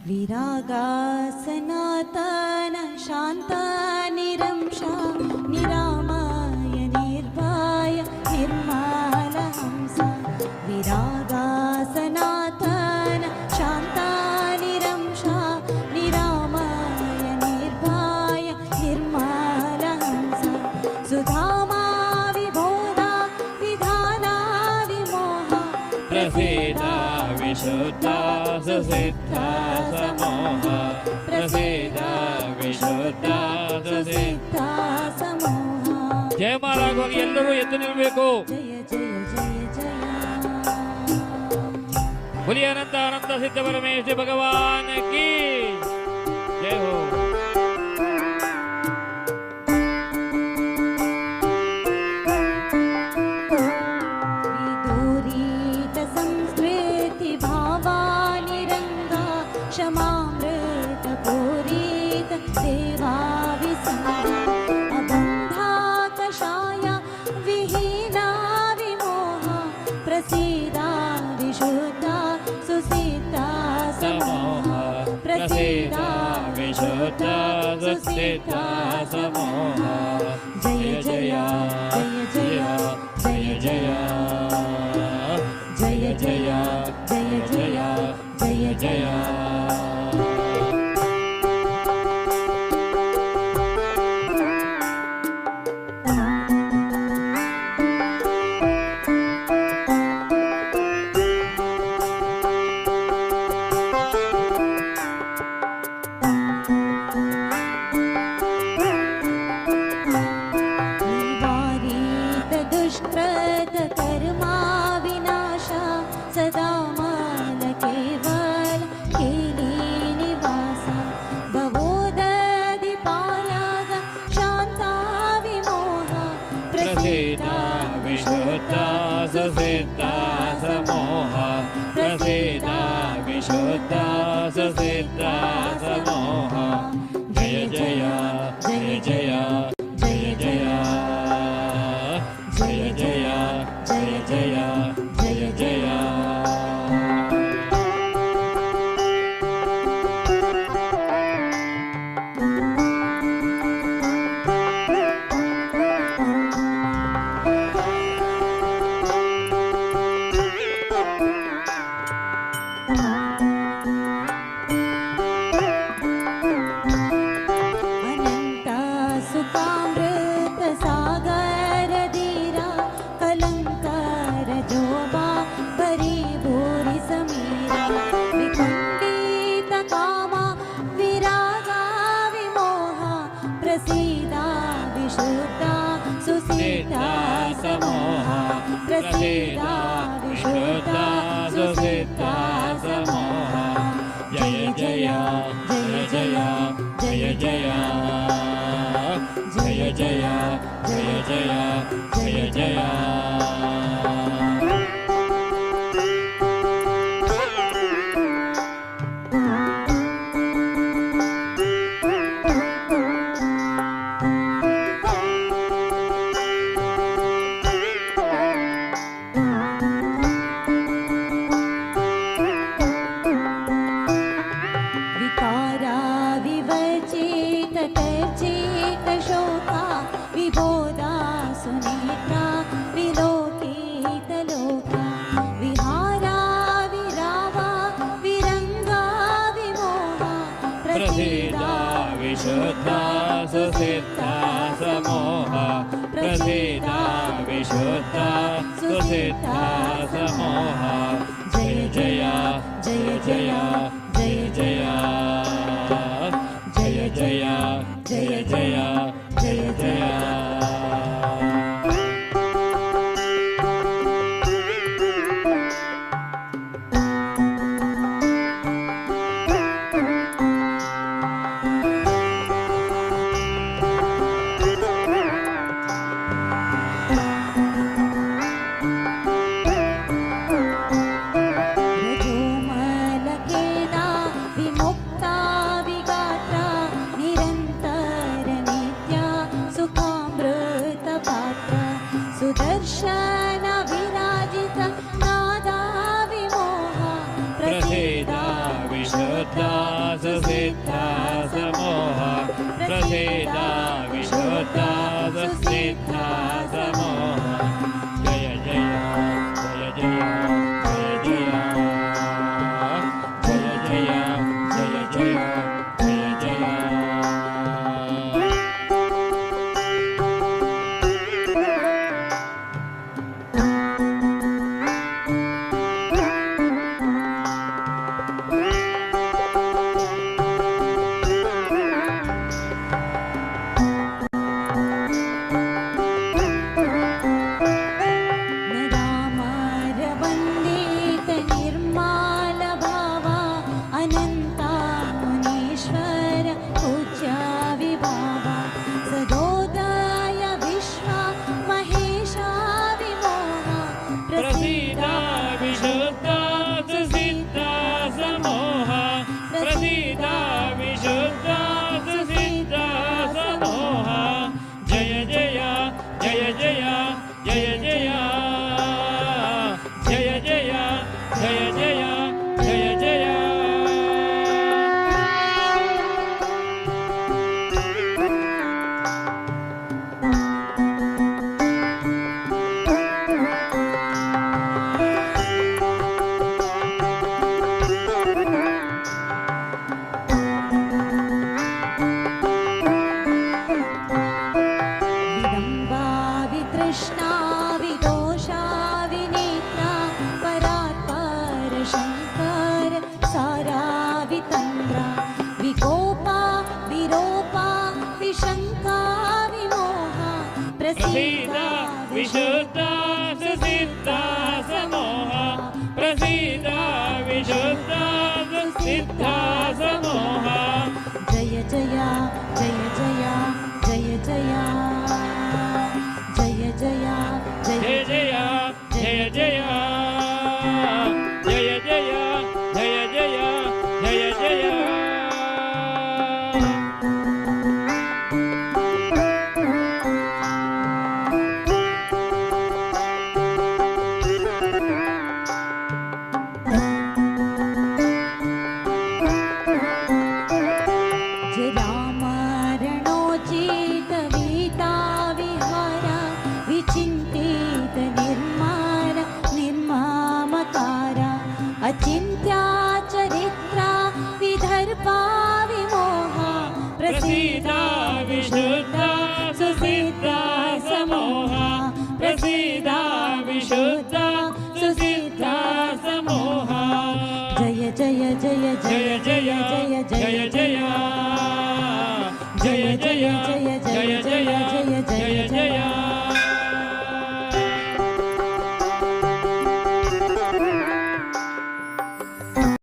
विरागा सनातन शांत निरंशा निरामय निर्भय निर्मल हंसा विरागा सनातन शांत निरंशा निरामय निर्भय निर्मल हंसा सुधामा विबोधा विधाना विमोहा प्रसीदा विशुद्धा सुसिद्धा समोहा प्रसीदा विशुद्धा सुसिद्धा ಸಮೋಹ ಜಯ ಮಾಲಾಗುವಾಗ ಎಲ್ಲರೂ ಎದ್ದು ನಿಲ್ಲಬೇಕು. ಜಯ ಜಯ ಜಯ ಜಯ बोलिए अनंत अनंत सिद्ध परमेश्वर भगवान की जय हो. विदूरित संस्कृति भावानि रंगा क्षमामृत पूरित देवा विसंगा अबंधा कषाया विहीना विमोहा प्रसीदा विशुद्धा सुसिद्धा समोहा प्रसीदा विशुद्धा सुसिद्धा समोहा जय जय जय जय जय जय जय जय जय जय जय निवारित दुष्कृत कर्मा विनाशा सदा माल केवल केली निवासा भवोदधिपालाग शांता विमोहा प्रसीदा विशुद्धा सुसिद्धा समोहा प्रसीदा विशुद्धा सुसिद्धा समोहा जय जय जय जय जय जय जय जय जय जय जय जय अनंत सुखामृत सागर धीरा कलंकर जोबा परी भूरि समीरा विखंडित कामा विरागा विमोहा प्रसीदा विशुद्धा सुसिद्धा समोहा प्रसीदा विशुद्धा सुसिद्धा समोहा जय जय जय जय जय जय जय जय जय जय जय जय विकारा विवचित तर्चित शोका विबोधा सुनेत्रा विलोकित लोका विहारा विरावा विरंगा विमोहा प्रसीदा विशुद्धा सुसिद्धा समोहा प्रसीदा विशुद्धा सुसिद्धा समोहा जय जय जय जय जय जय जय जय जय जय जय जय रजोमलकेना विमुक्ता विशुद्धा सुसिद्धा समोह प्रसीदा विशुद्धा सुसिद्धा समोह जय जय जय जय जय जय जय जय जय जय जय प्रसीदा विशुद्धा सुसिद्धा समोह प्रसीदा विशुद्धा सुसिद्धा समोह जय जय जय जय जय जय जय जय जय जय जय जय कृष्णा विदोषा विनेत्रा परात्पर शंकर सारा वितंद्रा विकोपा विरोपा विशंका विमोहा प्रसीदा विशुद्धा सुसिद्धा समोह प्रसीदा विशुद्धा सुसिद्धा समोह जय जय जय जय जय जय जय जय जय जय जय जय जय जय जय जय जय जय रामरणोचित वीता विहारा विचिन्तित निर्माण निर्मामकारा अचिन्त्या चरित्रा विदर्भा विमोहा प्रसीदा विशुद्धा सुसिद्धा समोहा प्रसीदा विशुद्धा सुसिद्धा समोहा जय जय जय जय जय जय जय जय जय जय जय जय जय जय